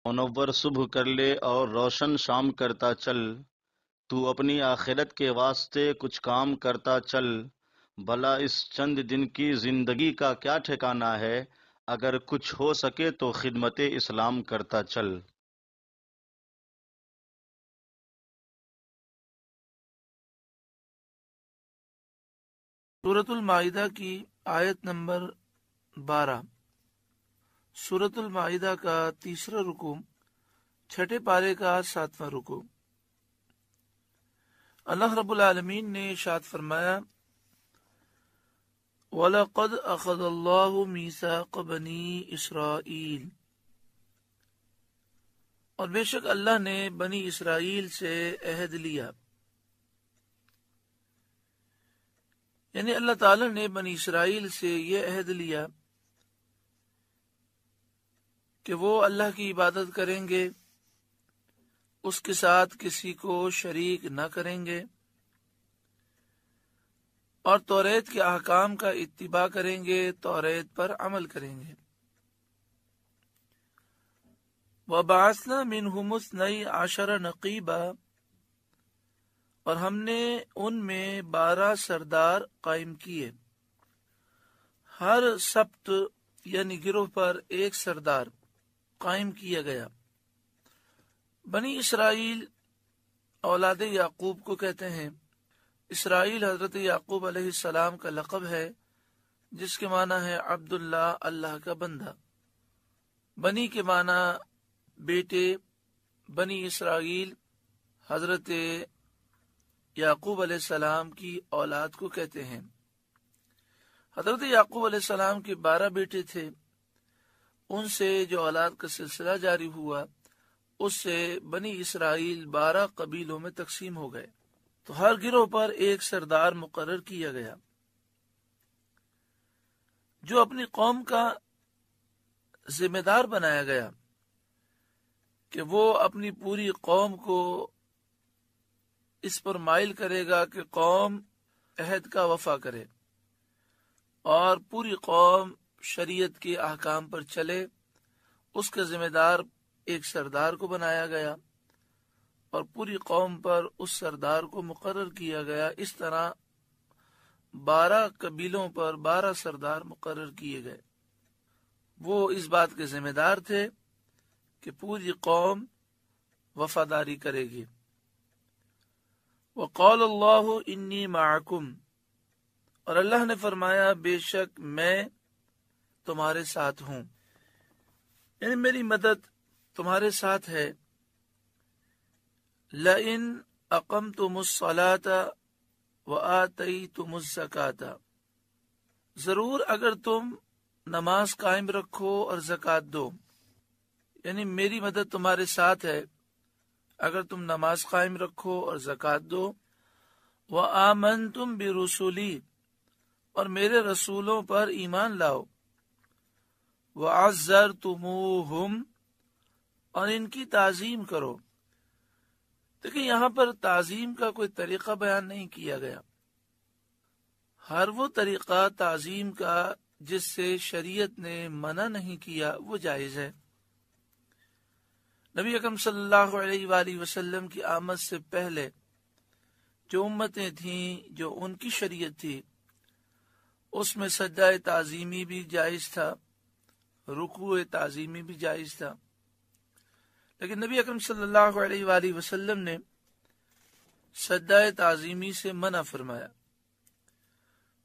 منور صبح کر لے اور روشن شام کرتا چل، تو اپنی آخرت کے واسطے کچھ کام کرتا چل، بھلا اس چند دن کی زندگی کا کیا ٹھکانہ ہے، اگر کچھ ہو سکے تو خدمت اسلام کرتا چل۔ سورۃ المائدہ کی آیت نمبر 12۔ سورۃ المائدہ کا تیسرا رکوع، چھٹے پارے کا 7واں رکوع۔ اللہ رب العالمین نے ارشاد فرمایا، وَلَقَدْ أَخَذَ اللَّهُ مِيثَاقَ بَنِي إِسْرَائِيلَ، اور بے شک اللہ نے بنی اسرائیل سے عہد لیا، یعنی اللہ تعالی نے بنی اسرائیل سے یہ عہد لیا کہ وہ اللہ کی عبادت کریں گے، اس کے ساتھ کسی کو شریک نہ کریں گے، اور توریت کے احکام کا اتباع کریں گے، توریت پر عمل کریں گے۔ وَبَعَثْنَا مِنْهُمُ 12 نَقِيبًا، اور ہم نے ان میں 12 سردار قائم کیے، ہر سبت یعنی گروہ پر ایک سردار قائم کیا گیا۔ بنی اسرائیل اولاد یعقوب کو کہتے ہیں۔ اسرائیل حضرت یعقوب علیہ السلام کا لقب ہے، جس کے معنی ہے عبداللہ، اللہ کا بندہ۔ بنی کے معنی بیٹے، بنی اسرائیل حضرت یعقوب علیہ السلام کی اولاد کو کہتے ہیں۔ حضرت یعقوب علیہ السلام کے 12 بیٹے تھے، ان سے جو اولاد کا سلسلہ جاری ہوا، اس سے بنی اسرائیل 12 قبیلوں میں تقسیم ہو گئے، تو ہر گروہ پر ایک سردار مقرر کیا گیا، جو اپنی قوم کا ذمہ دار بنایا گیا کہ وہ اپنی پوری قوم کو اس پر مائل کرے گا کہ قوم عہد کا وفا کرے اور پوری قوم شریعت کے احکام پر چلے۔ اس کا ذمہ دار ایک سردار کو بنایا گیا اور پوری قوم پر اس سردار کو مقرر کیا گیا۔ اس طرح 12 قبیلوں پر 12 سردار مقرر کیے گئے۔ وہ اس بات کے ذمہ دار تھے کہ پوری قوم وفاداری کرے گی۔ وقال اللہ انی معکم، اور اللہ نے فرمایا بے شک میں تمہارے ساتھ ہوں، یعنی میری مدد تمہارے ساتھ ہے۔ لئن اقمتم الصلاة وآتیتم الزکاة، ضرور اگر تم نماز قائم رکھو اور زکوٰۃ دو، یعنی میری مدد تمہارے ساتھ ہے اگر تم نماز قائم رکھو اور زکوٰۃ دو۔ وآمنتم برسلی، اور میرے رسولوں پر ایمان لاؤ۔ وعزرتموہم، اور ان کی تعظیم کرو۔ دیکھیں یہاں پر تعظیم کا کوئی طریقہ بیان نہیں کیا گیا، ہر وہ طریقہ تعظیم کا جس سے شریعت نے منع نہیں کیا وہ جائز ہے۔ نبی اکرم صلی اللہ علیہ وآلہ وسلم کی آمد سے پہلے جو امتیں تھیں، جو ان کی شریعت تھی، اس میں سجدہ تعظیمی بھی جائز تھا، رکوع تعظیمی بھی جائز تھا، لیکن نبی اکرم صلی اللہ علیہ وآلہ وسلم نے سجدہ تعظیمی سے منع فرمایا۔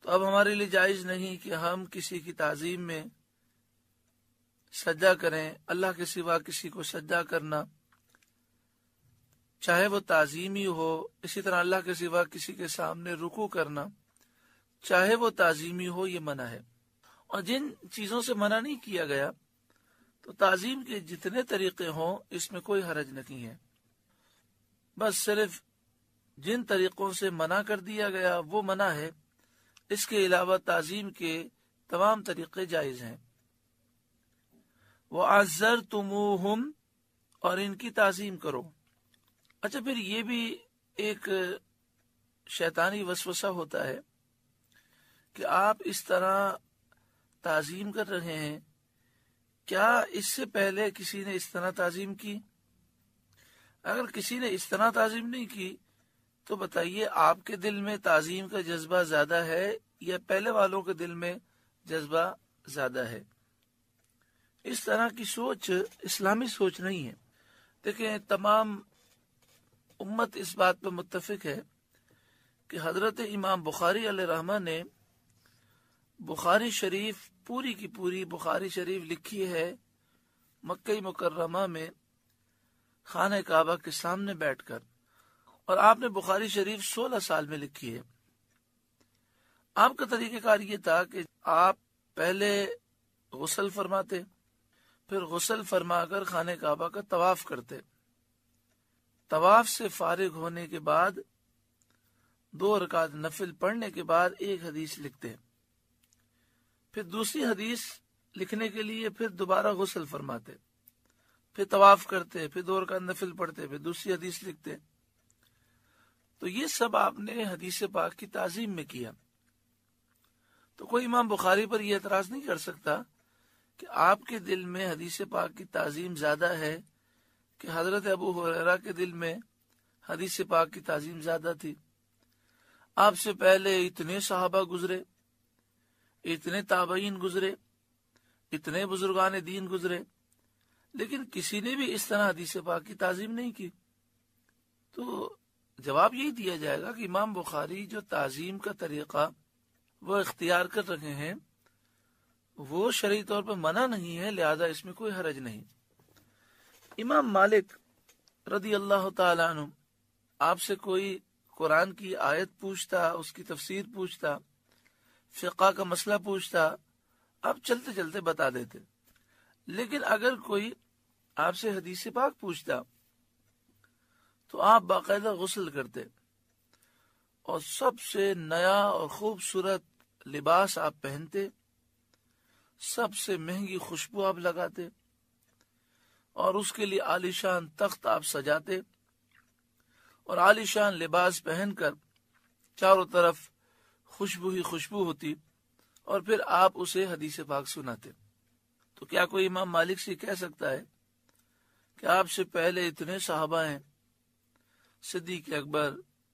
تو اب ہمارے لیے جائز نہیں کہ ہم کسی کی تعظیم میں سجدہ کریں۔ اللہ کے سوا کسی کو سجدہ کرنا، چاہے وہ تعظیمی ہو، اسی طرح اللہ کے سوا کسی کے سامنے رکوع کرنا، چاہے وہ تعظیمی ہو، یہ منع ہے۔ اور جن چیزوں سے منع نہیں کیا گیا تو تعظیم کے جتنے طریقے ہوں اس میں کوئی حرج نہیں ہے، بس صرف جن طریقوں سے منع کر دیا گیا وہ منع ہے، اس کے علاوہ تعظیم کے تمام طریقے جائز ہیں۔ وَعَزَّرْتُمُوهُمْ، اور ان کی تعظیم کرو۔ اچھا، پھر یہ بھی ایک شیطانی وسوسہ ہوتا ہے کہ آپ اس طرح تعظیم کر رہے ہیں کیا اس سے پہلے کسی نے اس طرح تعظیم کی؟ اگر کسی نے اس طرح تعظیم نہیں کی تو بتائیے آپ کے دل میں تعظیم کا جذبہ زیادہ ہے یا پہلے والوں کے دل میں جذبہ زیادہ ہے؟ اس طرح کی سوچ اسلامی سوچ نہیں ہے۔ دیکھیں، تمام امت اس بات پر متفق ہے کہ حضرت امام بخاری علیہ رحمہ نے بخاری شریف پوری کی پوری بخاری شریف لکھی ہے مکہ مکرمہ میں خانہ کعبہ کے سامنے بیٹھ کر، اور آپ نے بخاری شریف 16 سال میں لکھی ہے۔ آپ کا طریقہ کار یہ تھا کہ آپ پہلے غسل فرماتے، پھر غسل فرما کر خانہ کعبہ کا طواف کرتے، طواف سے فارغ ہونے کے بعد 2 رکعت نفل پڑھنے کے بعد ایک حدیث لکھتے، پھر دوسری حدیث لکھنے کے لیے پھر دوبارہ غسل فرماتے، پھر طواف کرتے، پھر 2 رکعت نفل پڑھتے، پھر دوسری حدیث لکھتے۔ تو یہ سب آپ نے حدیث پاک کی تعظیم میں کیا۔ تو کوئی امام بخاری پر یہ اعتراض نہیں کر سکتا کہ آپ کے دل میں حدیث پاک کی تعظیم زیادہ ہے کہ حضرت ابو ہریرہ کے دل میں حدیث پاک کی تعظیم زیادہ تھی۔ آپ سے پہلے اتنے صحابہ گزرے، اتنے تابعین گزرے، اتنے بزرگان دین گزرے، لیکن کسی نے بھی اس طرح حدیث پاک کی تعظیم نہیں کی۔ تو جواب یہی دیا جائے گا کہ امام بخاری جو تعظیم کا طریقہ وہ اختیار کر رہے ہیں وہ شرعی طور پر منع نہیں ہے، لہذا اس میں کوئی حرج نہیں۔ امام مالک رضی اللہ تعالی عنہ آپ سے کوئی قرآن کی آیت پوچھتا، اس کی تفسیر پوچھتا، فقہ کا مسئلہ پوچھتا، آپ چلتے چلتے بتا دیتے۔ لیکن اگر کوئی آپ سے حدیث پاک پوچھتا تو آپ باقاعدہ غسل کرتے اور سب سے نیا اور خوبصورت لباس آپ پہنتے، سب سے مہنگی خوشبو آپ لگاتے، اور اس کے لیے عالیشان تخت آپ سجاتے، اور عالیشان لباس پہن کر چاروں طرف خوشبو ہی خوشبو ہوتی، اور پھر آپ اسے حدیث پاک سناتے۔ تو کیا کوئی امام مالک سے کہہ سکتا ہے کہ آپ سے پہلے اتنے صحابہ ہیں، صدیق اکبر،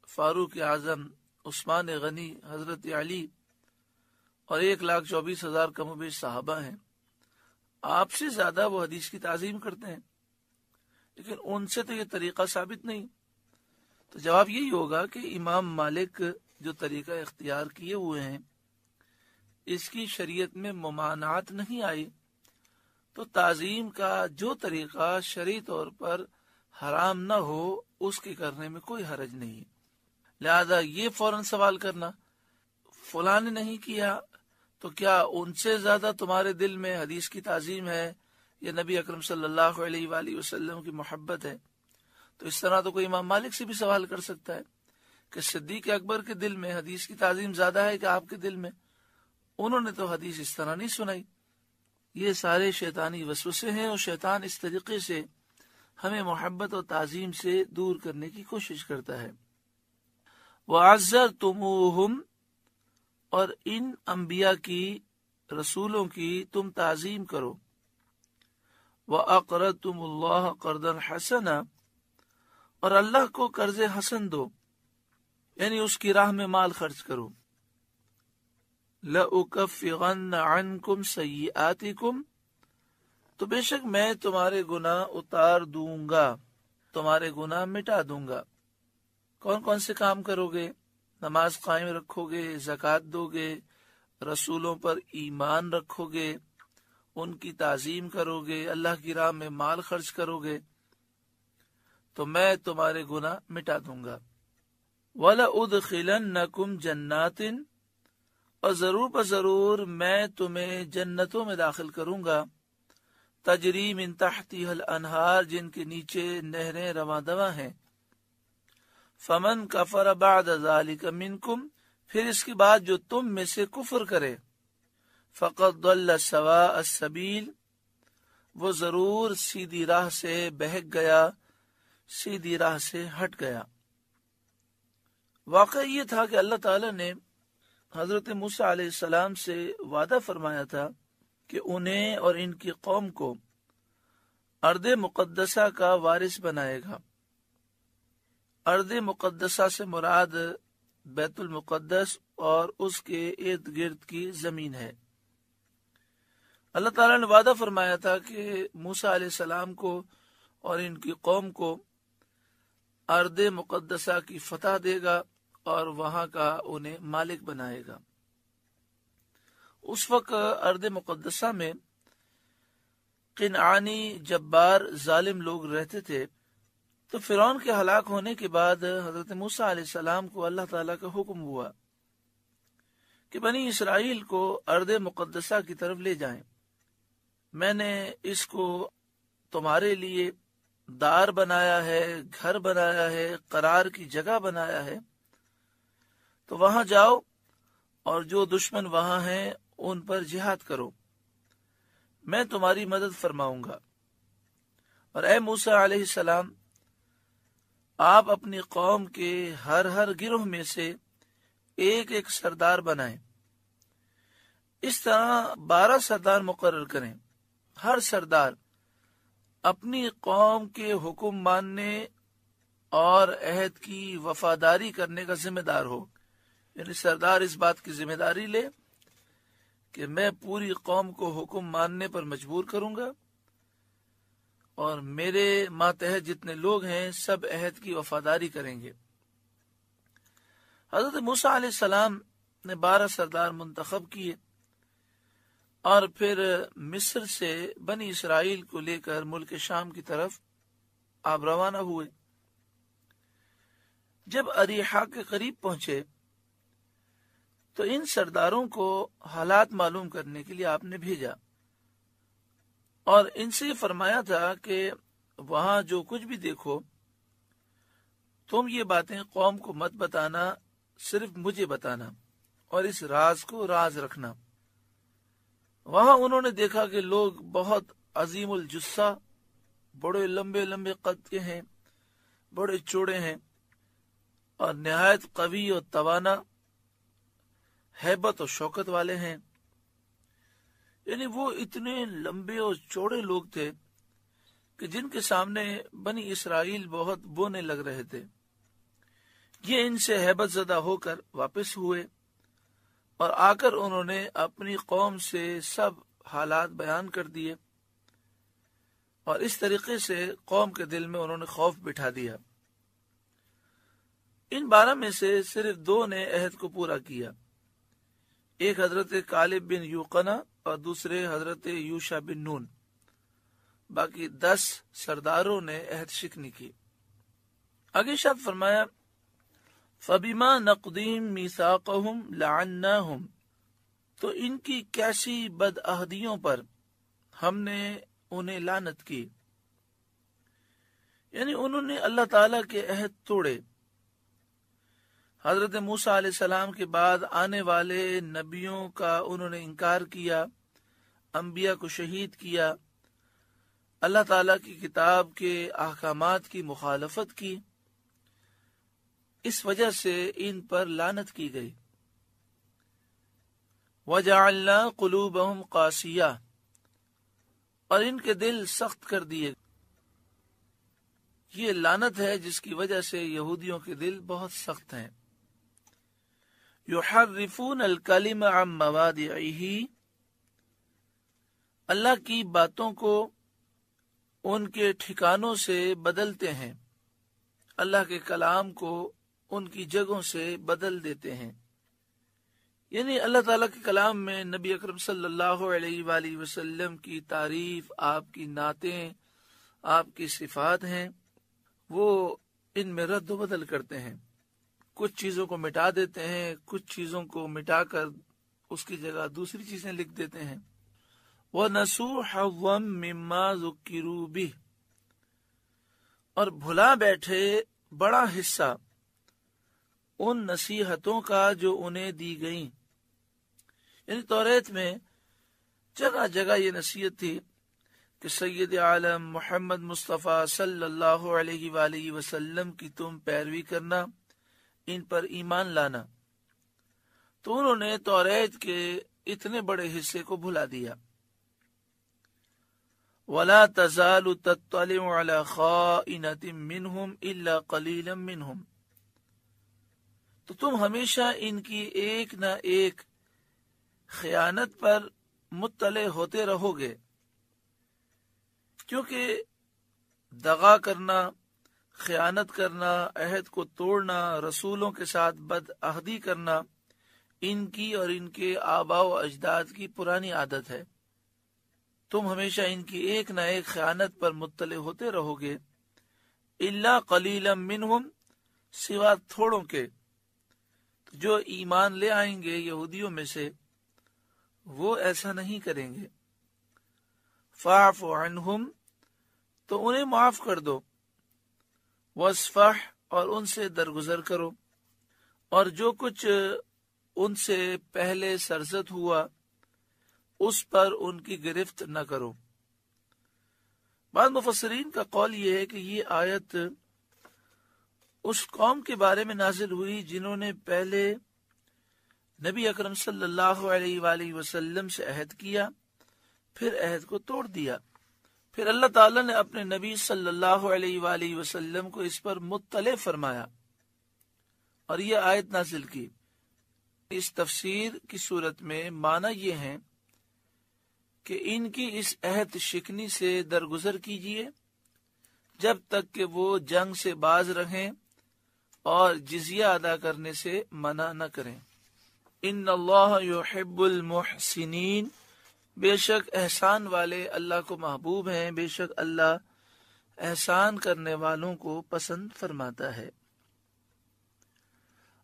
فاروق اعظم، عثمان غنی، حضرت علی، اور 1,24,000 کم و بیش صحابہ ہیں، آپ سے زیادہ وہ حدیث کی تعظیم کرتے ہیں، لیکن ان سے تو یہ طریقہ ثابت نہیں۔ تو جواب یہی ہوگا کہ امام مالک جو طریقہ اختیار کیے ہوئے ہیں اس کی شریعت میں ممانعت نہیں آئی، تو تعظیم کا جو طریقہ شرعی طور پر حرام نہ ہو اس کے کرنے میں کوئی حرج نہیں۔ لہذا یہ فوراً سوال کرنا فلاں نے نہیں کیا تو کیا ان سے زیادہ تمہارے دل میں حدیث کی تعظیم ہے یا نبی اکرم صلی اللہ علیہ وآلہ وسلم کی محبت ہے؟ تو اس طرح تو کوئی امام مالک سے بھی سوال کر سکتا ہے کہ صدیق اکبر کے دل میں حدیث کی تعظیم زیادہ ہے کہ آپ کے دل میں؟ انہوں نے تو حدیث اس طرح نہیں سنائی۔ یہ سارے شیطانی وسوسے ہیں، اور شیطان اس طریقے سے ہمیں محبت اور تعظیم سے دور کرنے کی کوشش کرتا ہے۔ وَعَزَّرْتُمُوهُمْ، اور ان انبیاء کی، رسولوں کی تم تعظیم کرو۔ وَأَقْرَضْتُمُ اللَّهَ قَرْضًا حَسَنًا، اور اللہ کو قرض حسن دو، یعنی اس کی راہ میں مال خرچ کرو۔ لَأُكَفِّرَنَّ عَنْكُمْ سَيِّئَاتِكُمْ، تو بے شک میں تمہارے گناہ اتار دوں گا، تمہارے گناہ مٹا دوں گا۔ کون کون سے کام کرو گے؟ نماز قائم رکھو گے، زکوٰۃ دو گے، رسولوں پر ایمان رکھو گے، ان کی تعظیم کرو گے، اللہ کی راہ میں مال خرچ کرو گے، تو میں تمہارے گناہ مٹا دوں گا۔ وَلَأُدْخِلَنَّكُمْ جَنَّاتٍ، اور ضرور بضرور میں تمہیں جنتوں میں داخل کروں گا، تجری من تحتها الانہار، جن کے نیچے نہریں رواں دواں ہیں۔ فمن کفر بعد ذلک منکم، پھر اس کے بعد جو تم میں سے کفر کرے، فقد ضل سواء السبیل، وہ ضرور سیدھی راہ سے بہک گیا، سیدھی راہ سے ہٹ گیا۔ واقعہ یہ تھا کہ اللہ تعالی نے حضرت موسیٰ علیہ السلام سے وعدہ فرمایا تھا کہ انہیں اور ان کی قوم کو ارض مقدسہ کا وارث بنائے گا۔ ارض مقدسہ سے مراد بیت المقدس اور اس کے ارد گرد کی زمین ہے۔ اللہ تعالیٰ نے وعدہ فرمایا تھا کہ موسیٰ علیہ السلام کو اور ان کی قوم کو ارض مقدسہ کی فتح دے گا اور وہاں کا انہیں مالک بنائے گا۔ اس وقت ارض مقدسہ میں کنعانی جبار ظالم لوگ رہتے تھے، تو فرعون کے ہلاک ہونے کے بعد حضرت موسیٰ علیہ السلام کو اللہ تعالیٰ کا حکم ہوا کہ بنی اسرائیل کو ارض مقدسہ کی طرف لے جائیں، میں نے اس کو تمہارے لیے دار بنایا ہے، گھر بنایا ہے، قرار کی جگہ بنایا ہے، تو وہاں جاؤ اور جو دشمن وہاں ہیں ان پر جہاد کرو، میں تمہاری مدد فرماؤں گا۔ اور اے موسیٰ علیہ السلام، آپ اپنی قوم کے ہر گروہ میں سے ایک ایک سردار بنائیں، اس طرح 12 سردار مقرر کریں، ہر سردار اپنی قوم کے حکم ماننے اور عہد کی وفاداری کرنے کا ذمہ دار ہو۔ یعنی سردار اس بات کی ذمہ داری لے کہ میں پوری قوم کو حکم ماننے پر مجبور کروں گا اور میرے ماتحت جتنے لوگ ہیں سب عہد کی وفاداری کریں گے۔ حضرت موسیٰ علیہ السلام نے 12 سردار منتخب کیے اور پھر مصر سے بنی اسرائیل کو لے کر ملک شام کی طرف آپ روانہ ہوئے۔ جب اریحا کے قریب پہنچے تو ان سرداروں کو حالات معلوم کرنے کے لیے آپ نے بھیجا اور ان سے یہ فرمایا تھا کہ وہاں جو کچھ بھی دیکھو تم یہ باتیں قوم کو مت بتانا، صرف مجھے بتانا اور اس راز کو راز رکھنا۔ وہاں انہوں نے دیکھا کہ لوگ بہت عظیم الجثہ، بڑے لمبے لمبے قد کے ہیں، بڑے چوڑے ہیں اور نہایت قوی اور توانا، ہیبت اور شوکت والے ہیں۔ یعنی وہ اتنے لمبے اور چوڑے لوگ تھے کہ جن کے سامنے بنی اسرائیل بہت بونے لگ رہے تھے۔ یہ ان سے ہیبت زدہ ہو کر واپس ہوئے اور آ کر انہوں نے اپنی قوم سے سب حالات بیان کر دیے اور اس طریقے سے قوم کے دل میں انہوں نے خوف بٹھا دیا۔ ان 12 میں سے صرف 2 نے عہد کو پورا کیا، ایک حضرت کالب بن یوقنا اور دوسرے حضرت یوشع بن نون۔ باقی 10 سرداروں نے عہد شکنی کی۔ آگے ارشاد فرمایا فَبِمَا نَقْضِهِمْ مِيثَاقَهُمْ لَعَنَّاهُمْ، تو ان کی کیسی بدعہدیوں پر ہم نے انہیں لعنت کی، یعنی انہوں نے اللہ تعالی کے عہد توڑے۔ حضرت موسیٰ علیہ السلام کے بعد آنے والے نبیوں کا انہوں نے انکار کیا، انبیاء کو شہید کیا، اللہ تعالیٰ کی کتاب کے احکامات کی مخالفت کی، اس وجہ سے ان پر لعنت کی گئی۔ وَجَعَلْنَا قُلُوبَهُمْ قَاسِيَةً، اور ان کے دل سخت کر دیے۔ یہ لعنت ہے جس کی وجہ سے یہودیوں کے دل بہت سخت ہیں۔ يُحَرِّفُونَ الْكَلِمَ عَن مَّوَاضِعِهِ، اللہ کی باتوں کو ان کے ٹھکانوں سے بدلتے ہیں، اللہ کے کلام کو ان کی جگہوں سے بدل دیتے ہیں۔ یعنی اللہ تعالیٰ کے کلام میں نبی اکرم صلی اللہ علیہ وآلہ وسلم کی تعریف، آپ کی نعتیں، آپ کی صفات ہیں، وہ ان میں رد و بدل کرتے ہیں، کچھ چیزوں کو مٹا دیتے ہیں، کچھ چیزوں کو مٹا کر اس کی جگہ دوسری چیزیں لکھ دیتے ہیں۔ وَنَسُوا حَظًّا مِّمَّا ذُكِّرُوا بِهِ، اور بھلا بیٹھے بڑا حصہ ان نصیحتوں کا جو انہیں دی گئیں۔ یعنی توریت میں جگہ جگہ یہ نصیحت تھی کہ سید عالم محمد مصطفیٰ صلی اللہ علیہ وآلہ وسلم کی تم پیروی کرنا، ان پر ایمان لانا، تو انہوں نے توریت کے اتنے بڑے حصے کو بھلا دیا۔ ولا تزال تطلع على خائنة منهم إلا قليلا منهم، تو تم ہمیشہ ان کی ایک نہ ایک خیانت پر مطلع ہوتے رہو گے، کیونکہ دغا کرنا، خیانت کرنا، عہد کو توڑنا، رسولوں کے ساتھ بد عہدی کرنا ان کی اور ان کے آباء و اجداد کی پرانی عادت ہے۔ تم ہمیشہ ان کی ایک نہ ایک خیانت پر مطلع ہوتے رہو گے، الا قلیلا منہم، سوا تھوڑوں کے جو ایمان لے آئیں گے یہودیوں میں سے، وہ ایسا نہیں کریں گے۔ فاعف عنہم، تو انہیں معاف کر دو، واصفح، اور ان سے درگزر کرو، اور جو کچھ ان سے پہلے سرزد ہوا اس پر ان کی گرفت نہ کرو۔ بعض مفسرین کا قول یہ ہے کہ یہ آیت اس قوم کے بارے میں نازل ہوئی جنہوں نے پہلے نبی اکرم صلی اللہ علیہ وآلہ وسلم سے عہد کیا، پھر عہد کو توڑ دیا، پھر اللہ تعالیٰ نے اپنے نبی صلی اللہ علیہ وآلہ وسلم کو اس پر مطلع فرمایا اور یہ آیت نازل کی۔ اس تفسیر کی صورت میں معنی یہ ہے کہ ان کی اس عہد شکنی سے درگزر کیجیے جب تک کہ وہ جنگ سے باز رہیں اور جزیہ ادا کرنے سے منع نہ کریں۔ ان اللہ یحب المحسنین، بے شک احسان والے اللہ کو محبوب ہیں، بے شک اللہ احسان کرنے والوں کو پسند فرماتا ہے۔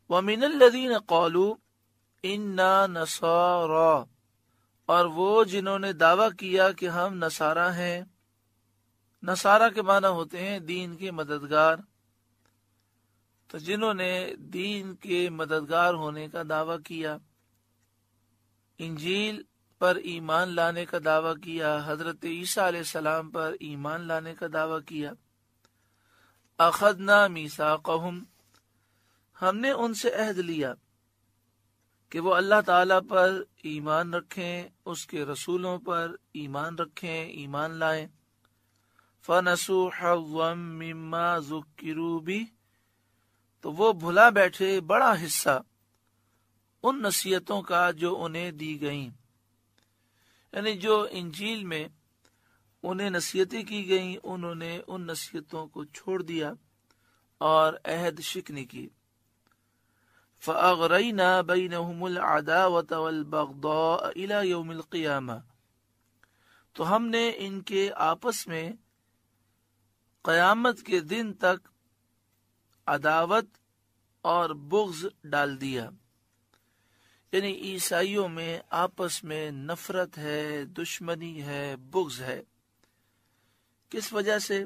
وَمِنَ الَّذِينَ قَالُوا إِنَّا نَصَارَى، اور وہ جنہوں نے دعویٰ کیا کہ ہم نصارہ ہیں۔ نصارہ کے معنی ہوتے ہیں دین کے مددگار، تو جنہوں نے دین کے مددگار ہونے کا دعویٰ کیا، انجیل پر ایمان لانے کا دعویٰ کیا، حضرت عیسیٰ علیہ السلام پر ایمان لانے کا دعویٰ کیا، اخذنا میثاقہم، ہم نے ان سے عہد لیا کہ وہ اللہ تعالیٰ پر ایمان رکھیں، اس کے رسولوں پر ایمان رکھیں، ایمان لائیں۔ فَنَسُوا حَظًّا مِّمَّا ذُكِّرُوا بِهِ، تو وہ بھلا بیٹھے بڑا حصہ ان نصیحتوں کا جو انہیں دی گئیں، یعنی جو انجیل میں انہیں نصیحتیں کی گئیں انہوں نے ان نصیحتوں کو چھوڑ دیا اور عہد شکنی کی۔ فَأَغْرَيْنَا بَيْنَهُمُ الْعَدَاوَةَ وَالْبَغْضَاءَ إِلَى يَوْمِ الْقِيَامَةِ، تو ہم نے ان کے آپس میں قیامت کے دن تک عداوت اور بغض ڈال دیا، یعنی عیسائیوں میں آپس میں نفرت ہے، دشمنی ہے، بغض ہے۔ کس وجہ سے؟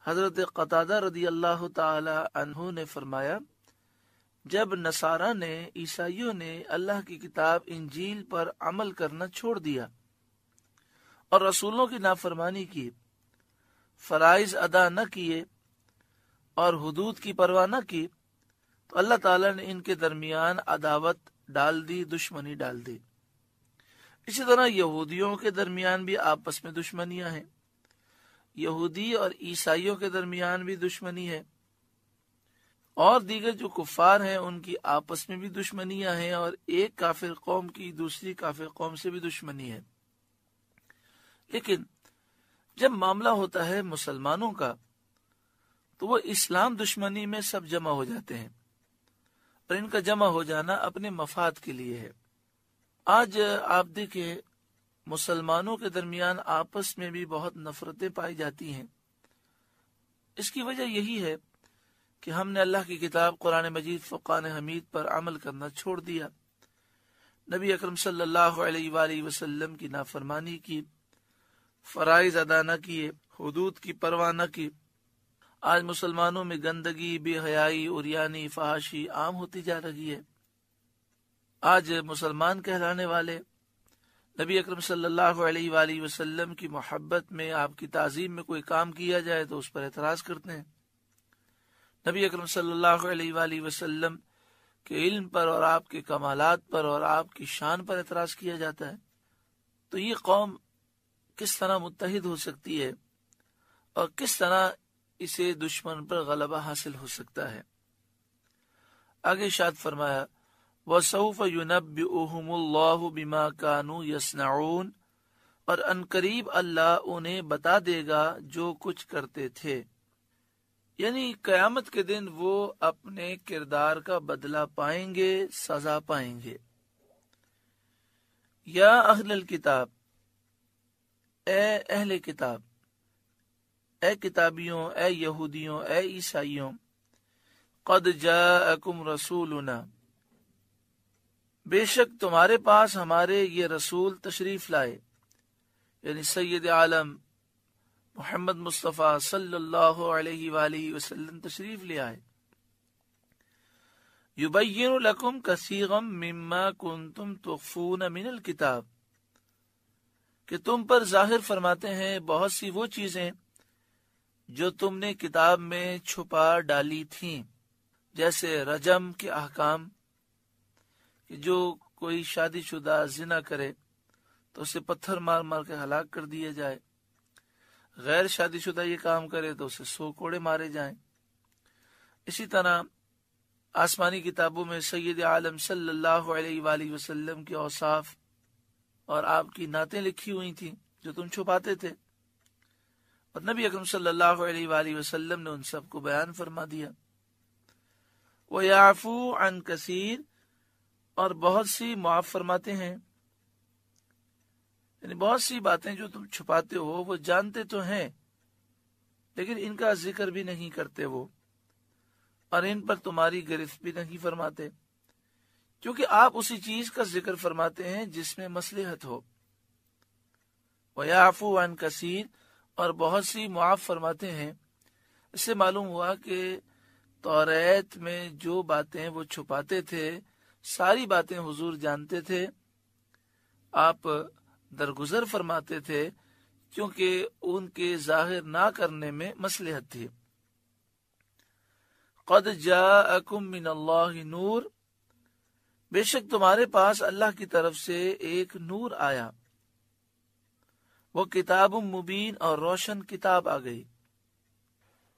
حضرت قتادہ رضی اللہ تعالی عنہ نے فرمایا، جب نصارہ نے، عیسائیوں نے اللہ کی کتاب انجیل پر عمل کرنا چھوڑ دیا اور رسولوں کی نافرمانی کی، فرائض ادا نہ کیے اور حدود کی پرواہ نہ کی، تو اللہ تعالیٰ نے ان کے درمیان عداوت ڈال دی، دشمنی ڈال دی۔ اسی طرح یہودیوں کے درمیان بھی آپس میں دشمنیاں ہیں، یہودی اور عیسائیوں کے درمیان بھی دشمنی ہے، اور دیگر جو کفار ہیں ان کی آپس میں بھی دشمنیاں ہیں، اور ایک کافر قوم کی دوسری کافر قوم سے بھی دشمنی ہے۔ لیکن جب معاملہ ہوتا ہے مسلمانوں کا تو وہ اسلام دشمنی میں سب جمع ہو جاتے ہیں، اور ان کا جمع ہو جانا اپنے مفاد کے لیے ہے۔ آج آپ دیکھیں مسلمانوں کے درمیان آپس میں بھی بہت نفرتیں پائی جاتی ہیں۔ اس کی وجہ یہی ہے کہ ہم نے اللہ کی کتاب قرآن مجید فرقان حمید پر عمل کرنا چھوڑ دیا، نبی اکرم صلی اللہ علیہ وآلہ وسلم کی نافرمانی کی، فرائض ادا نہ کیے، حدود کی پرواہ نہ کی۔ آج مسلمانوں میں گندگی، بے حیائی، عریانی، فحاشی عام ہوتی جا رہی ہے۔ آج مسلمان کہلانے والے نبی اکرم صلی اللہ علیہ وآلہ وسلم کی محبت میں، آپ کی تعظیم میں کوئی کام کیا جائے تو اس پر اعتراض کرتے ہیں۔ نبی اکرم صلی اللہ علیہ وآلہ وسلم کے علم پر اور آپ کے کمالات پر اور آپ کی شان پر اعتراض کیا جاتا ہے۔ تو یہ قوم کس طرح متحد ہو سکتی ہے اور کس طرح اسے دشمن پر غلبہ حاصل ہو سکتا ہے۔ آگے ارشاد فرمایا وَسَوْفَ يُنَبِّئُهُمُ اللَّهُ بِمَا كَانُوا يَصْنَعُونَ، اور ان قریب اللہ انہیں بتا دے گا جو کچھ کرتے تھے، یعنی قیامت کے دن وہ اپنے کردار کا بدلہ پائیں گے، سزا پائیں گے۔ یا اہل الکتاب، اے اہل کتاب، اے کتابیوں، اے یہودیوں، اے عیسائیوں، قد جاءکم رسولنا، بے شک تمہارے پاس ہمارے یہ رسول تشریف لائے، یعنی سید عالم محمد مصطفیٰ صلی اللہ علیہ وآلہ وسلم تشریف لے آئے۔ یبین لکم کثیرا مما کنتم تخفون من الکتاب، کہ تم پر ظاہر فرماتے ہیں بہت سی وہ چیزیں جو تم نے کتاب میں چھپا ڈالی تھیں، جیسے رجم کے احکام، کہ جو کوئی شادی شدہ زنا کرے تو اسے پتھر مار مار کے ہلاک کر دیا جائے، غیر شادی شدہ یہ کام کرے تو اسے 100 کوڑے مارے جائیں۔ اسی طرح آسمانی کتابوں میں سید عالم صلی اللہ علیہ وآلہ وسلم کے اوصاف اور آپ کی نعتیں لکھی ہوئی تھیں جو تم چھپاتے تھے، اور نبی اکرم صلی اللہ علیہ وآلہ وسلم نے ان سب کو بیان فرما دیا۔ وَيَعْفُو عَنْ كَثِيرٍ، اور بہت سی معاف فرماتے ہیں، یعنی بہت سی باتیں جو تم چھپاتے ہو وہ جانتے تو ہیں لیکن ان کا ذکر بھی نہیں کرتے وہ، اور ان پر تمہاری گرفت بھی نہیں فرماتے، کیونکہ آپ اسی چیز کا ذکر فرماتے ہیں جس میں مصلحت ہو۔ وَيَعْفُو عَنْ كَثِيرٍ، اور بہت سی معاف فرماتے ہیں۔ اس سے معلوم ہوا کہ توریت میں جو باتیں وہ چھپاتے تھے ساری باتیں حضور جانتے تھے، آپ درگزر فرماتے تھے کیونکہ ان کے ظاہر نہ کرنے میں مصلحت تھی۔ قد جاءکم من اللہ نور، بے شک تمہارے پاس اللہ کی طرف سے ایک نور آیا، وہ کتاب مبین، اور روشن کتاب آ گئی۔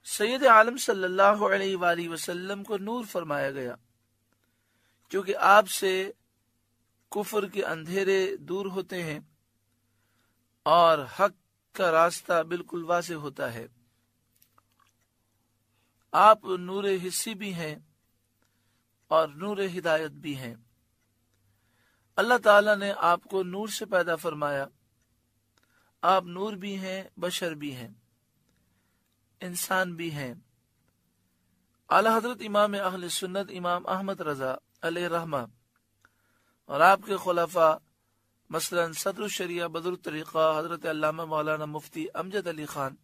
سید عالم صلی اللہ علیہ وآلہ وسلم کو نور فرمایا گیا کیونکہ آپ سے کفر کے اندھیرے دور ہوتے ہیں اور حق کا راستہ بالکل واضح ہوتا ہے۔ آپ نور حسی بھی ہیں اور نور ہدایت بھی ہیں۔ اللہ تعالیٰ نے آپ کو نور سے پیدا فرمایا، آپ نور بھی ہیں، بشر بھی ہیں، انسان بھی ہیں۔ اعلی حضرت امام اہل سنت امام احمد رضا علیہ رحمہ اور آپ کے خلفاء مثلا صدر الشریعہ بدر الطریقہ حضرت علامہ مولانا مفتی امجد علی خان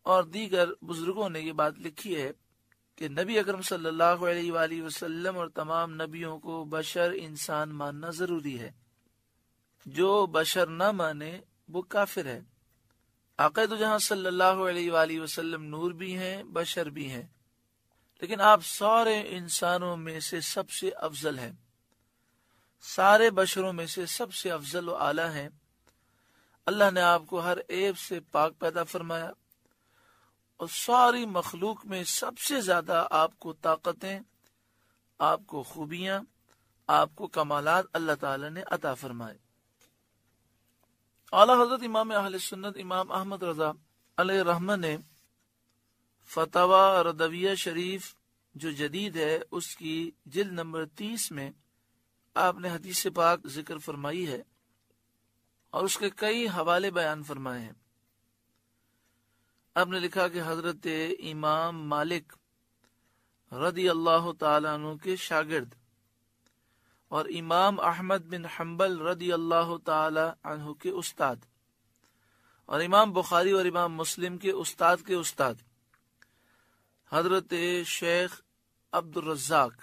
اور دیگر بزرگوں نے یہ بات لکھی ہے کہ نبی اکرم صلی اللہ علیہ وآلہ وسلم اور تمام نبیوں کو بشر انسان ماننا ضروری ہے، جو بشر نہ مانے وہ کافر ہے۔ آقا دو جہاں صلی اللہ علیہ وآلہ وسلم نور بھی ہیں، بشر بھی ہیں، لیکن آپ سارے انسانوں میں سے سب سے افضل ہیں، سارے بشروں میں سے سب سے افضل و اعلیٰ ہیں۔ اللہ نے آپ کو ہر عیب سے پاک پیدا فرمایا اور ساری مخلوق میں سب سے زیادہ آپ کو طاقتیں، آپ کو خوبیاں، آپ کو کمالات اللہ تعالی نے عطا فرمائے۔ اعلیٰ حضرت امام اہل سنت امام احمد رضا علیہ رحمہ نے فتاوی ردویہ شریف جو جدید ہے اس کی جلد نمبر 30 میں آپ نے حدیث پاک ذکر فرمائی ہے اور اس کے کئی حوالے بیان فرمائے ہیں۔ آپ نے لکھا کہ حضرت امام مالک رضی اللہ تعالیٰ عنہ کے شاگرد اور امام احمد بن حنبل رضی اللہ تعالی عنہ کے استاد اور امام بخاری اور امام مسلم کے استاد حضرت شیخ عبد الرزاق،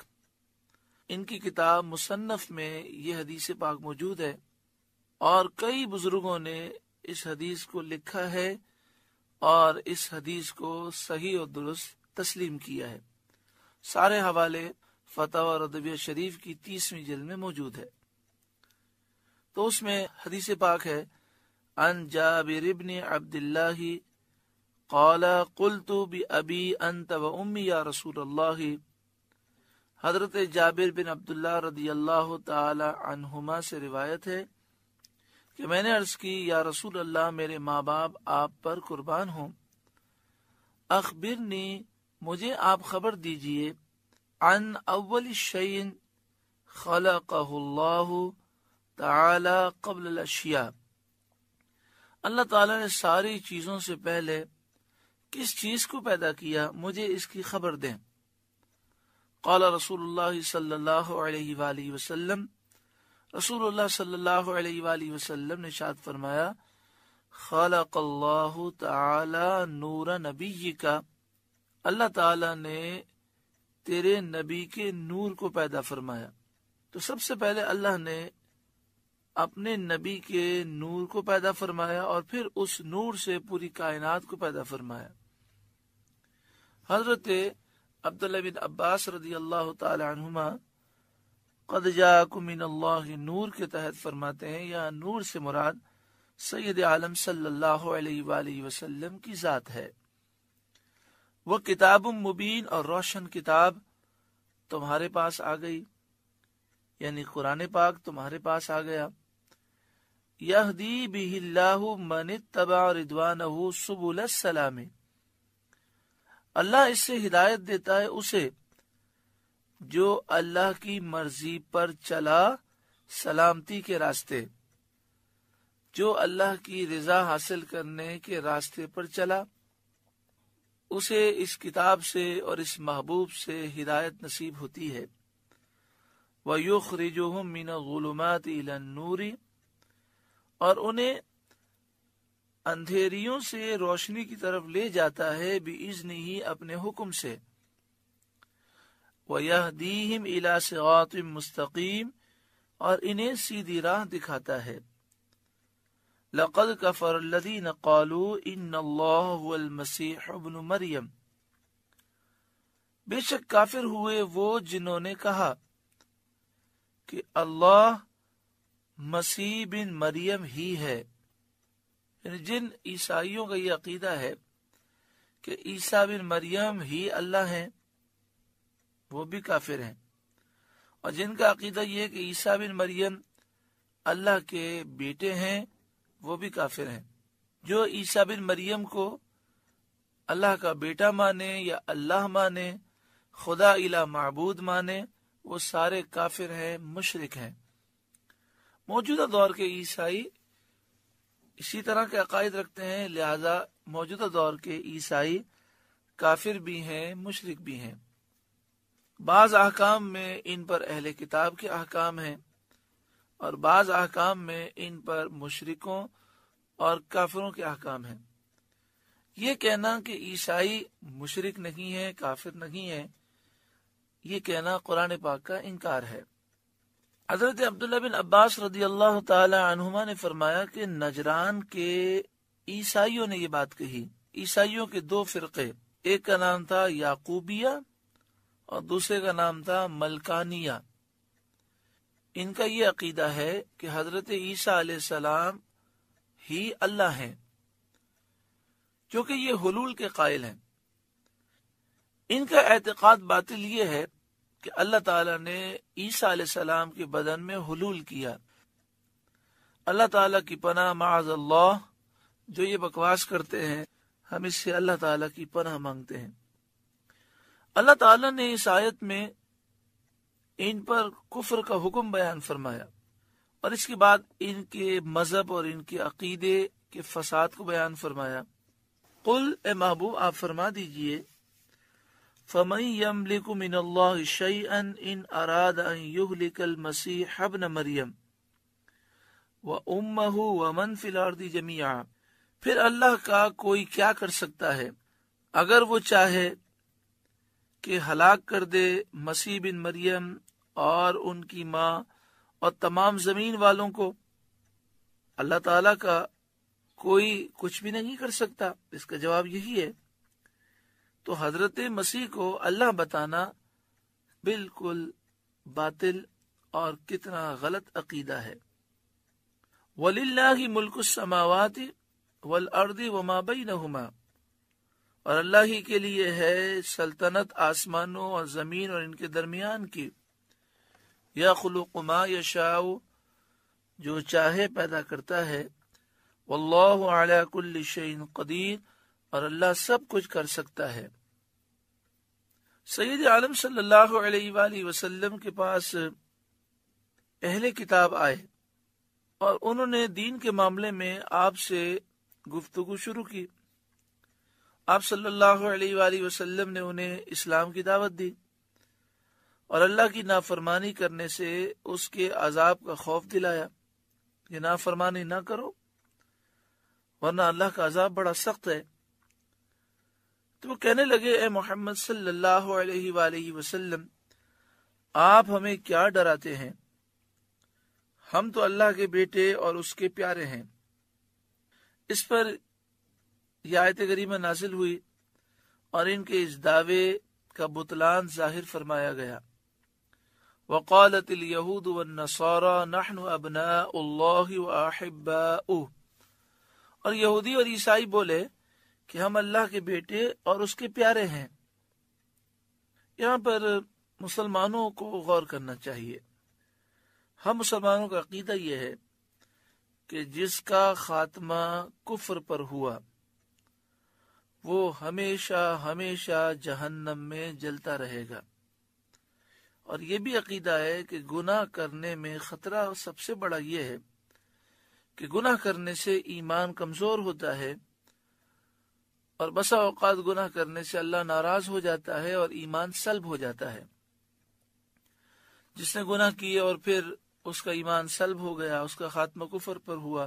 ان کی کتاب مصنف میں یہ حدیث پاک موجود ہے اور کئی بزرگوں نے اس حدیث کو لکھا ہے اور اس حدیث کو صحیح اور درست تسلیم کیا ہے۔ سارے حوالے فتاوی ردویہ شریف کی 30ویں جلد میں موجود ہے۔ تو اس میں حدیث پاک ہے عن جابر بن عبد اللہ قال قلت بأبی انت و امی یا رسول اللہ، حضرت جابر بن عبداللہ رضی اللہ تعالی عنہما سے روایت ہے کہ میں نے عرض کی یا رسول اللہ میرے ماں باپ آپ پر قربان ہوں، اخبرنی مجھے آپ خبر دیجئے، عن اول شیء خلقہ اللہ تعالی قبل الاشیاء، اللہ تعالی نے ساری چیزوں سے پہلے کس چیز کو پیدا کیا، مجھے اس کی خبر دیں۔ قال رسول اللہ صلی اللہ علیہ وآلہ وسلم، رسول اللہ صلی اللہ علیہ وآلہ وسلم نے ارشاد فرمایا، خلق اللہ تعالی نور نبی کا، اللہ تعالی نے تیرے نبی کے نور کو پیدا فرمایا۔ تو سب سے پہلے اللہ نے اپنے نبی کے نور کو پیدا فرمایا اور پھر اس نور سے پوری کائنات کو پیدا فرمایا۔ حضرت عبداللہ بن عباس رضی اللہ تعالی عنہما قد جاءکم من اللہ نور کے تحت فرماتے ہیں، یا نور سے مراد سید عالم صلی اللہ علیہ وآلہ وسلم کی ذات ہے۔ وہ کتاب مبین اور روشن کتاب تمہارے پاس آ گئی، یعنی قرآن پاک تمہارے پاس آ گیا۔ یہدی بہ اللہ من اتبع رضوانہ سبل السلام، اللہ اس سے ہدایت دیتا ہے اسے جو اللہ کی مرضی پر چلا سلامتی کے راستے، جو اللہ کی رضا حاصل کرنے کے راستے پر چلا، اسے اس کتاب سے اور اس محبوب سے ہدایت نصیب ہوتی ہے۔ وَيُخْرِجُهُم مِّنَ الظُّلُمَاتِ إِلَى النُّورِ، اور انہیں اندھیریوں سے روشنی کی طرف لے جاتا ہے بِإِذْنِهِ اپنے حکم سے۔ وَيَهْدِيهِمْ إِلَى صِرَاطٍ مُسْتَقِيمٍ، اور انہیں سیدھی راہ دکھاتا ہے۔ لَقَدْ كَفَرَ الَّذِينَ قَالُوا إِنَّ اللَّهَ هُوَ الْمَسِيحُ ابْنُ مَرْيَمَ، بے شک کافر ہوئے وہ جنہوں نے کہا کہ اللہ مسیح بن مریم ہی ہے، یعنی جن عیسائیوں کا یہ عقیدہ ہے کہ عیسیٰ بن مریم ہی اللہ ہیں، وہ بھی کافر ہیں۔ اور جن کا عقیدہ یہ ہے کہ عیسیٰ بن مریم اللہ کے بیٹے ہیں، وہ بھی کافر ہیں۔ جو عیسیٰ بن مریم کو اللہ کا بیٹا مانے یا اللہ مانے، خدا الہ معبود مانے، وہ سارے کافر ہیں، مشرک ہیں۔ موجودہ دور کے عیسائی اسی طرح کے عقائد رکھتے ہیں، لہذا موجودہ دور کے عیسائی کافر بھی ہیں، مشرک بھی ہیں۔ بعض احکام میں ان پر اہل کتاب کے احکام ہیں اور بعض احکام میں ان پر مشرکوں اور کافروں کے احکام ہیں۔ یہ کہنا کہ عیسائی مشرک نہیں ہیں، کافر نہیں ہیں، یہ کہنا قرآن پاک کا انکار ہے۔ حضرت عبداللہ بن عباس رضی اللہ تعالی عنہما نے فرمایا کہ نجران کے عیسائیوں نے یہ بات کہی۔ عیسائیوں کے دو فرقے، ایک کا نام تھا یعقوبیہ اور دوسرے کا نام تھا ملکانیہ۔ ان کا یہ عقیدہ ہے کہ حضرت عیسیٰ علیہ السلام ہی اللہ ہیں، کیونکہ یہ حلول کے قائل ہیں۔ ان کا اعتقاد باطل یہ ہے کہ اللہ تعالیٰ نے عیسیٰ علیہ السلام کے بدن میں حلول کیا۔ اللہ تعالیٰ کی پناہ، معاذ اللہ، جو یہ بکواس کرتے ہیں، ہم اس سے اللہ تعالیٰ کی پناہ مانگتے ہیں۔ اللہ تعالیٰ نے اس آیت میں ان پر کفر کا حکم بیان فرمایا اور اس کے بعد ان کے مذہب اور ان کے عقیدے کے فساد کو بیان فرمایا۔ قل، اے محبوب آپ فرما دیجئے، فَمَن يَمْلِكُ مِنَ اللَّهِ شَيْئًا إِنْ أَرَادَ أَن يُهْلِكَ الْمَسِيحَ ابْنَ مَرْيَمَ وَأُمَّهُ وَمَنْ فِي الْأَرْضِ جَمِيعًا، پھر اللہ کا کوئی کیا کر سکتا ہے اگر وہ چاہے کہ ہلاک کر دے مسیح بن مریم اور ان کی ماں اور تمام زمین والوں کو۔ اللہ تعالیٰ کا کوئی کچھ بھی نہیں کر سکتا، اس کا جواب یہی ہے۔ تو حضرت مسیح کو اللہ بتانا بالکل باطل اور کتنا غلط عقیدہ ہے۔ وَلِلَّهِ مُلْكُ السَّمَاوَاتِ وَالْأَرْضِ وَمَا بَيْنَهُمَا، اور اللہ ہی کے لیے ہے سلطنت آسمانوں اور زمین اور ان کے درمیان کی. يَخْلُقُ مَا يَشَاءُ، جو چاہے پیدا کرتا ہے. واللہ علی کل شیء قدیر، اور اللہ سب کچھ کر سکتا ہے. سید عالم صلی اللہ علیہ وآلہ وسلم کے پاس اہل کتاب آئے اور انہوں نے دین کے معاملے میں آپ سے گفتگو شروع کی. آپ صلی اللہ علیہ وآلہ وسلم نے انہیں اسلام کی دعوت دی اور اللہ کی نافرمانی کرنے سے اس کے عذاب کا خوف دلایا کہ نافرمانی نہ کرو ورنہ اللہ کا عذاب بڑا سخت ہے. تو وہ کہنے لگے اے محمد صلی اللہ علیہ وآلہ وسلم، آپ ہمیں کیا ڈراتے ہیں؟ ہم تو اللہ کے بیٹے اور اس کے پیارے ہیں. اس پر یہ آیت کریمہ نازل ہوئی اور ان کے اس دعوے کا بطلان ظاہر فرمایا گیا. وقالت اليہود والنصارى نحن ابناء اللہ واحباؤہ، اور یہودی اور عیسائی بولے کہ ہم اللہ کے بیٹے اور اس کے پیارے ہیں. یہاں پر مسلمانوں کو غور کرنا چاہیے. ہم مسلمانوں کا عقیدہ یہ ہے کہ جس کا خاتمہ کفر پر ہوا وہ ہمیشہ ہمیشہ جہنم میں جلتا رہے گا. اور یہ بھی عقیدہ ہے کہ گناہ کرنے میں خطرہ سب سے بڑا یہ ہے کہ گناہ کرنے سے ایمان کمزور ہوتا ہے اور بسا اوقات گناہ کرنے سے اللہ ناراض ہو جاتا ہے اور ایمان سلب ہو جاتا ہے. جس نے گناہ کیے اور پھر اس کا ایمان سلب ہو گیا، اس کا خاتمہ کفر پر ہوا،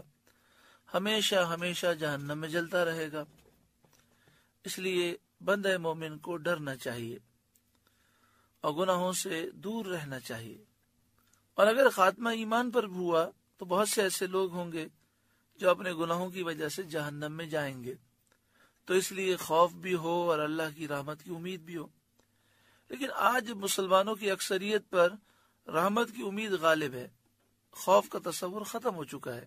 ہمیشہ ہمیشہ جہنم میں جلتا رہے گا. اس لیے بندہ مومن کو ڈرنا چاہیے اور گناہوں سے دور رہنا چاہیے. اور اگر خاتمہ ایمان پر ہوا تو بہت سے ایسے لوگ ہوں گے جو اپنے گناہوں کی وجہ سے جہنم میں جائیں گے. تو اس لیے خوف بھی ہو اور اللہ کی رحمت کی امید بھی ہو. لیکن آج مسلمانوں کی اکثریت پر رحمت کی امید غالب ہے، خوف کا تصور ختم ہو چکا ہے،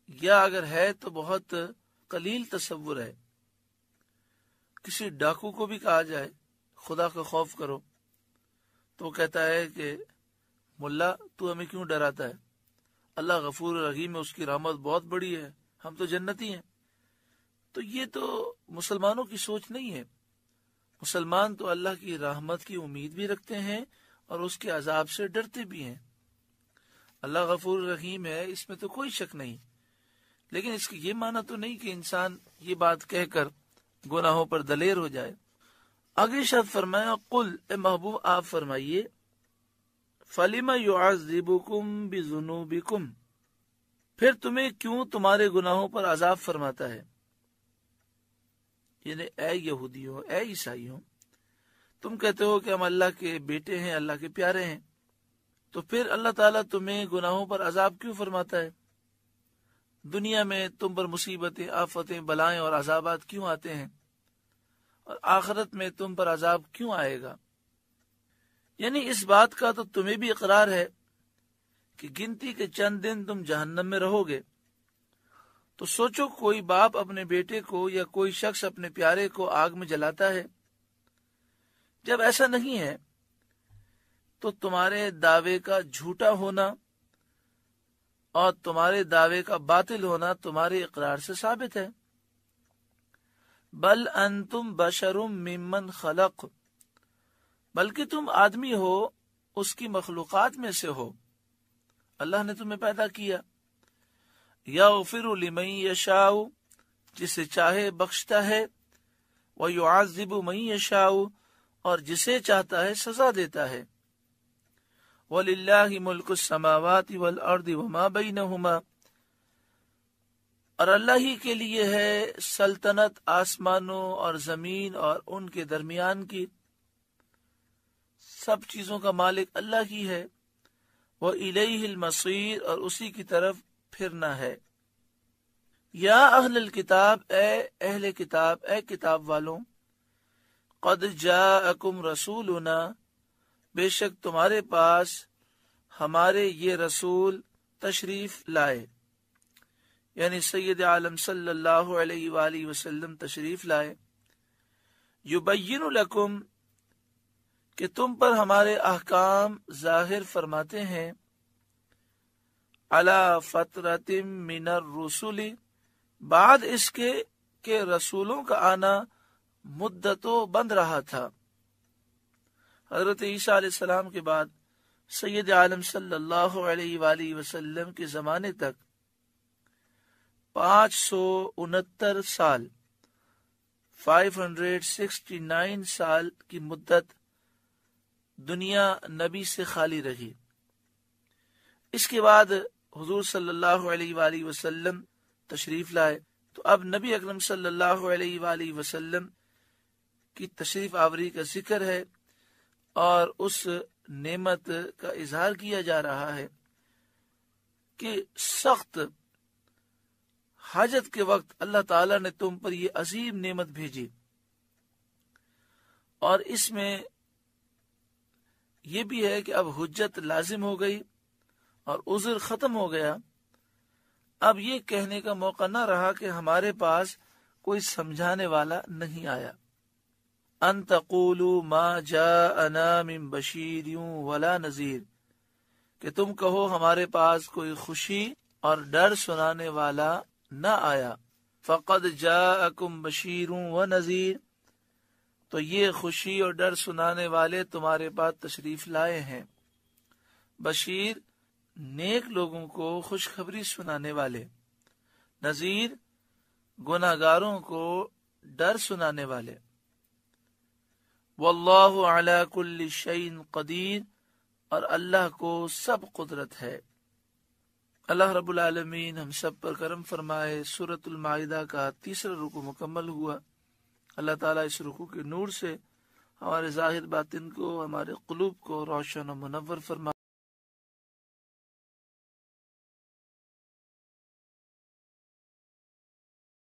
یا اگر ہے تو بہت قلیل تصور ہے. کسی ڈاکو کو بھی کہا جائے خدا کا خوف کرو تو وہ کہتا ہے کہ ملا تو ہمیں کیوں ڈراتا ہے، اللہ غفور رحیم ہے، اس کی رحمت بہت بڑی ہے، ہم تو جنتی ہیں. تو یہ تو مسلمانوں کی سوچ نہیں ہے. مسلمان تو اللہ کی رحمت کی امید بھی رکھتے ہیں اور اس کے عذاب سے ڈرتے بھی ہیں. اللہ غفور رحیم ہے، اس میں تو کوئی شک نہیں، لیکن اس کی یہ معنی تو نہیں کہ انسان یہ بات کہہ کر گناہوں پر دلیر ہو جائے. آگے ارشاد فرمایا قل، اے محبوب آپ فرمائیے فَلِمَ يُعَذِّبُكُمْ بِذُنُوبِكُمْ، پھر تمہیں کیوں تمہارے گناہوں پر عذاب فرماتا ہے. یعنی اے یہودیوں، اے عیسائیوں، تم کہتے ہو کہ ہم اللہ کے بیٹے ہیں، اللہ کے پیارے ہیں، تو پھر اللہ تعالیٰ تمہیں گناہوں پر عذاب کیوں فرماتا ہے؟ دنیا میں تم پر مصیبتیں، آفتیں، بلائیں اور عذابات کیوں آتے ہیں اور آخرت میں تم پر عذاب کیوں آئے گا؟ یعنی اس بات کا تو تمہیں بھی اقرار ہے کہ گنتی کے چند دن تم جہنم میں رہو گے. تو سوچو کوئی باپ اپنے بیٹے کو یا کوئی شخص اپنے پیارے کو آگ میں جلاتا ہے؟ جب ایسا نہیں ہے تو تمہارے دعوے کا جھوٹا ہونا اور تمہارے دعوے کا باطل ہونا تمہارے اقرار سے ثابت ہے. بل انتم بشر ممن خلق، بلکہ تم آدمی ہو اس کی مخلوقات میں سے ہو، اللہ نے تمہیں پیدا کیا. یغفر لمن یشاء، جسے چاہے بخشتا ہے، ویعذب من یشاء، اور جسے چاہتا ہے سزا دیتا ہے. وَلِلَّهِ مُلْكُ السَّمَاوَاتِ وَالْأَرْضِ وَمَا بَيْنَهُمَا، اور اللہ ہی کے لیے ہے سلطنت آسمانوں اور زمین اور ان کے درمیان کی. سب چیزوں کا مالک اللہ ہی ہے. وَإِلَيْهِ الْمَصِيرُ، اور اسی کی طرف پھرنا ہے. یا اہل الکتاب، اے اہل کتاب، اے کتاب والوں، قد جاءکم رسولنا، بے شک تمہارے پاس ہمارے یہ رسول تشریف لائے، یعنی سید عالم صلی اللہ علیہ وآلہ وسلم تشریف لائے، یبین لکم کہ تم پر ہمارے احکام ظاہر فرماتے ہیں، علی فترۃ من الرسل، بعد اس کے کہ رسولوں کا آنا مدتوں بند رہا تھا۔ حضرت عیسیٰ علیہ السلام کے بعد سید عالم صلی اللہ علیہ وآلہ وسلم کے زمانے تک 569 سال 569 سال کی مدت دنیا نبی سے خالی رہی۔ اس کے بعد حضور صلی اللہ علیہ وآلہ وسلم تشریف لائے، تو اب نبی اکرم صلی اللہ علیہ وآلہ وسلم کی تشریف آوری کا ذکر ہے، اور اس نعمت کا اظہار کیا جا رہا ہے کہ سخت حاجت کے وقت اللہ تعالیٰ نے تم پر یہ عظیم نعمت بھیجی، اور اس میں یہ بھی ہے کہ اب حجت لازم ہو گئی اور عذر ختم ہو گیا۔ اب یہ کہنے کا موقع نہ رہا کہ ہمارے پاس کوئی سمجھانے والا نہیں آیا۔ ان تقولوا ما جاءنا من بشیر ولا نذیر، کہ تم کہو ہمارے پاس کوئی خوشی اور ڈر سنانے والا نہ آیا۔ فقد جاءکم بشیر ونذیر، تو یہ خوشی اور ڈر سنانے والے تمہارے پاس تشریف لائے ہیں۔ بشیر نیک لوگوں کو خوشخبری سنانے والے، نذیر گناہگاروں کو ڈر سنانے والے۔ واللہ علی کل شیء قدیر، اور اللہ کو سب قدرت ہے۔ اللہ رب العالمین ہم سب پر کرم فرمائے۔ سورۃ المائدہ کا 3 رکوع مکمل ہوا۔ اللہ تعالیٰ اس رکوع کے نور سے ہمارے ظاہر باطن کو، ہمارے قلوب کو روشن و منور فرمائے۔